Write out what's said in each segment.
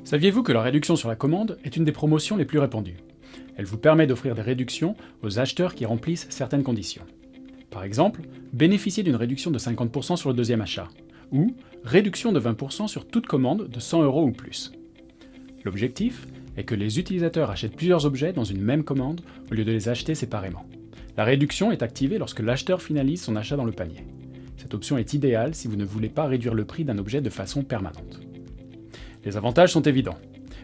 Saviez-vous que la réduction sur la commande est une des promotions les plus répandues? Elle vous permet d'offrir des réductions aux acheteurs qui remplissent certaines conditions. Par exemple, bénéficier d'une réduction de 50% sur le deuxième achat, ou réduction de 20% sur toute commande de 100 € ou plus. L'objectif est que les utilisateurs achètent plusieurs objets dans une même commande au lieu de les acheter séparément. La réduction est activée lorsque l'acheteur finalise son achat dans le panier. Cette option est idéale si vous ne voulez pas réduire le prix d'un objet de façon permanente. Les avantages sont évidents.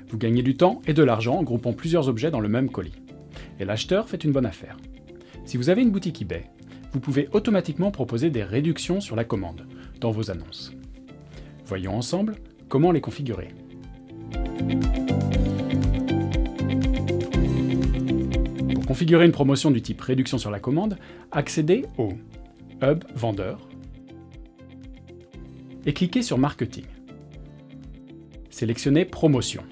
Vous gagnez du temps et de l'argent en groupant plusieurs objets dans le même colis. Et l'acheteur fait une bonne affaire. Si vous avez une boutique eBay, vous pouvez automatiquement proposer des réductions sur la commande dans vos annonces. Voyons ensemble comment les configurer. Pour configurer une promotion du type réduction sur la commande, accédez au Hub Vendeur et cliquez sur Marketing. Sélectionnez Promotion.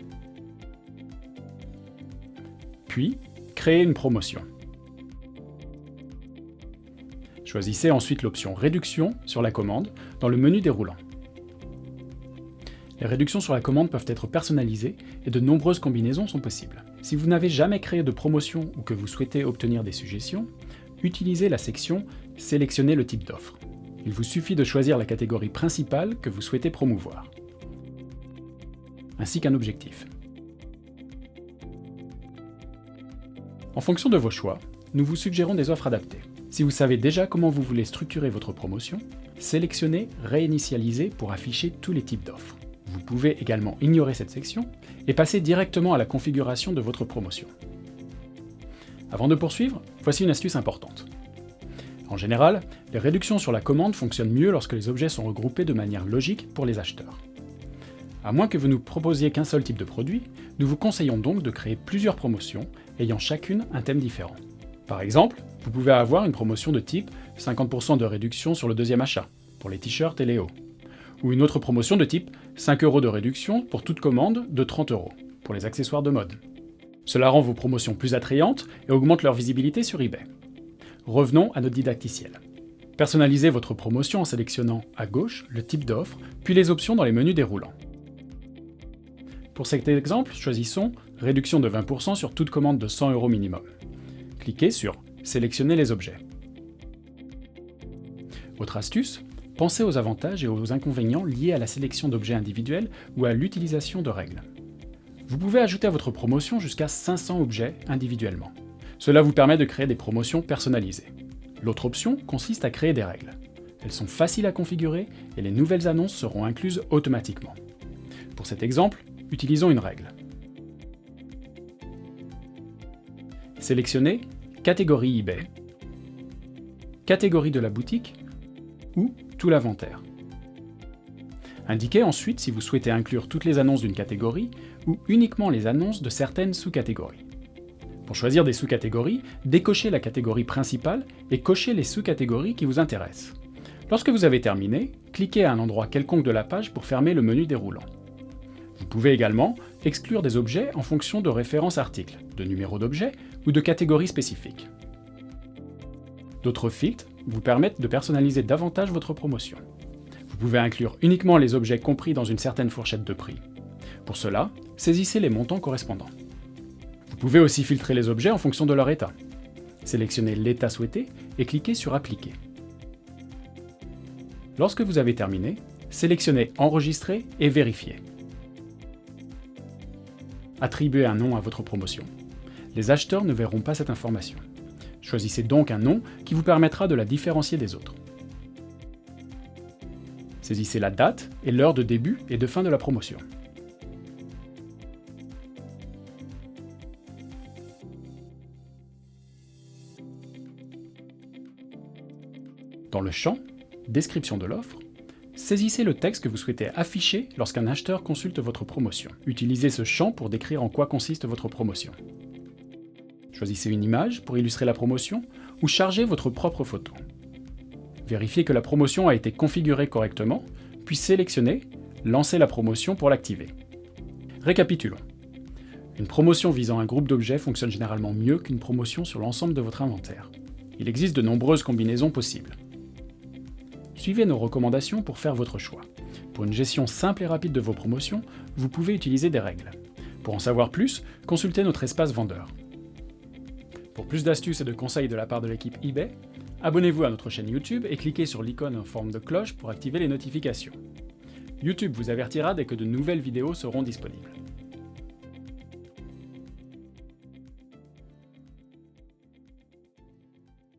Puis, créez une promotion. Choisissez ensuite l'option Réduction sur la commande dans le menu déroulant. Les réductions sur la commande peuvent être personnalisées et de nombreuses combinaisons sont possibles. Si vous n'avez jamais créé de promotion ou que vous souhaitez obtenir des suggestions, utilisez la section Sélectionnez le type d'offre. Il vous suffit de choisir la catégorie principale que vous souhaitez promouvoir, ainsi qu'un objectif. En fonction de vos choix, nous vous suggérons des offres adaptées. Si vous savez déjà comment vous voulez structurer votre promotion, sélectionnez Réinitialiser pour afficher tous les types d'offres. Vous pouvez également ignorer cette section et passer directement à la configuration de votre promotion. Avant de poursuivre, voici une astuce importante. En général, les réductions sur la commande fonctionnent mieux lorsque les objets sont regroupés de manière logique pour les acheteurs. À moins que vous nous proposiez qu'un seul type de produit, nous vous conseillons donc de créer plusieurs promotions ayant chacune un thème différent. Par exemple, vous pouvez avoir une promotion de type 50% de réduction sur le deuxième achat, pour les t-shirts et les hauts, ou une autre promotion de type 5 € de réduction pour toute commande de 30 €, pour les accessoires de mode. Cela rend vos promotions plus attrayantes et augmente leur visibilité sur eBay. Revenons à notre didacticiel. Personnalisez votre promotion en sélectionnant à gauche le type d'offre, puis les options dans les menus déroulants. Pour cet exemple, choisissons réduction de 20% sur toute commande de 100 € minimum. Cliquez sur Sélectionner les objets. Autre astuce, pensez aux avantages et aux inconvénients liés à la sélection d'objets individuels ou à l'utilisation de règles. Vous pouvez ajouter à votre promotion jusqu'à 500 objets individuellement. Cela vous permet de créer des promotions personnalisées. L'autre option consiste à créer des règles. Elles sont faciles à configurer et les nouvelles annonces seront incluses automatiquement. Pour cet exemple, utilisons une règle. Sélectionnez Catégorie eBay, Catégorie de la boutique ou tout l'inventaire. Indiquez ensuite si vous souhaitez inclure toutes les annonces d'une catégorie ou uniquement les annonces de certaines sous-catégories. Pour choisir des sous-catégories, décochez la catégorie principale et cochez les sous-catégories qui vous intéressent. Lorsque vous avez terminé, cliquez à un endroit quelconque de la page pour fermer le menu déroulant. Vous pouvez également exclure des objets en fonction de références articles, de numéros d'objets ou de catégories spécifiques. D'autres filtres vous permettent de personnaliser davantage votre promotion. Vous pouvez inclure uniquement les objets compris dans une certaine fourchette de prix. Pour cela, saisissez les montants correspondants. Vous pouvez aussi filtrer les objets en fonction de leur état. Sélectionnez l'état souhaité et cliquez sur Appliquer. Lorsque vous avez terminé, sélectionnez Enregistrer et Vérifier. Attribuez un nom à votre promotion. Les acheteurs ne verront pas cette information. Choisissez donc un nom qui vous permettra de la différencier des autres. Saisissez la date et l'heure de début et de fin de la promotion. Dans le champ « Description de l'offre », saisissez le texte que vous souhaitez afficher lorsqu'un acheteur consulte votre promotion. Utilisez ce champ pour décrire en quoi consiste votre promotion. Choisissez une image pour illustrer la promotion ou chargez votre propre photo. Vérifiez que la promotion a été configurée correctement, puis sélectionnez « Lancer la promotion » pour l'activer. Récapitulons. Une promotion visant un groupe d'objets fonctionne généralement mieux qu'une promotion sur l'ensemble de votre inventaire. Il existe de nombreuses combinaisons possibles. Suivez nos recommandations pour faire votre choix. Pour une gestion simple et rapide de vos promotions, vous pouvez utiliser des règles. Pour en savoir plus, consultez notre espace vendeur. Pour plus d'astuces et de conseils de la part de l'équipe eBay, abonnez-vous à notre chaîne YouTube et cliquez sur l'icône en forme de cloche pour activer les notifications. YouTube vous avertira dès que de nouvelles vidéos seront disponibles.